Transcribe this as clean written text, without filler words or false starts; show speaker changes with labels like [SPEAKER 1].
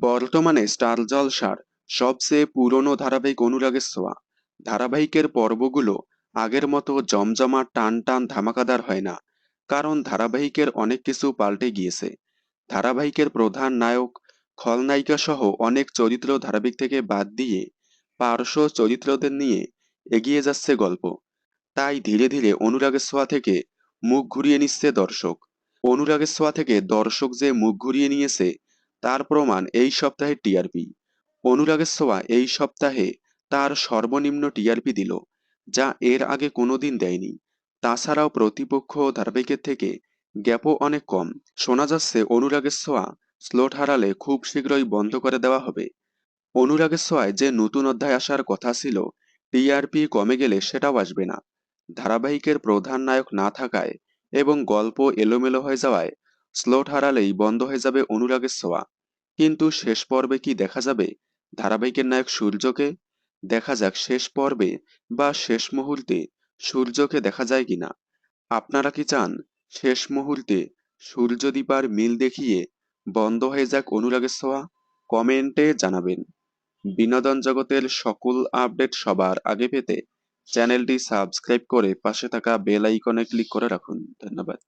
[SPEAKER 1] বর্তমানে স্টার জলসার সবচেয়ে পুরনো ধারাবাহিক অনুরাগের ছোঁয়া। ধারাবাহিকের পর্বগুলো আগের মতো জমজমাট টান টান ধামাকাদার হয় না, কারণ ধারাবাহিকের অনেক কিছু পাল্টে গিয়েছে। ধারাবাহিকের প্রধান নায়ক, খলনায়িকা সহ অনেক চরিত্র ধারাবাহিক থেকে বাদ দিয়ে পার্শ্ব চরিত্রদের নিয়ে এগিয়ে যাচ্ছে গল্প। তাই ধীরে ধীরে অনুরাগের ছোঁয়া থেকে মুখ ঘুরিয়ে নিচ্ছে দর্শক। অনুরাগের ছোঁয়া থেকে দর্শক যে মুখ ঘুরিয়ে নিয়েছে তার প্রমাণ এই সপ্তাহের টিআরপি। অনুরাগের ছোঁয়া এই সপ্তাহে তার সর্বনিম্ন টিআরপি দিল, যা এর আগে কোনোদিন দেয়নি। তাছাড়াও প্রতিপক্ষ ধারাবাহিকের থেকে গ্যাপও অনেক কম। শোনা যাচ্ছে অনুরাগের ছোঁয়া স্লট হারালে খুব শীঘ্রই বন্ধ করে দেওয়া হবে। অনুরাগের ছোঁয়ায় যে নতুন অধ্যায় আসার কথা ছিল, টিআরপি কমে গেলে সেটাও আসবে না। ধারাবাহিকের প্রধান নায়ক না থাকায় এবং গল্প এলোমেলো হয়ে যাওয়ায় স্লট হারালেই বন্ধ হয়ে যাবে অনুরাগের ছোঁয়া। কিন্তু শেষ পর্বে কি দেখা যাবে ধারাবাহিকের নায়ক সূর্যকে? দেখা যাক শেষ পর্বে বা শেষ মুহূর্তে সূর্যকে দেখা যায় কিনা। আপনারা কি চান শেষ মুহূর্তে সূর্যদীপার মিল দেখিয়ে বন্ধ হয়ে যাক অনুরাগের ছোঁয়া? কমেন্টে জানাবেন। বিনোদন জগতের সকল আপডেট সবার আগে পেতে চ্যানেলটি সাবস্ক্রাইব করে পাশে থাকা বেল আইকনে ক্লিক করে রাখুন। ধন্যবাদ।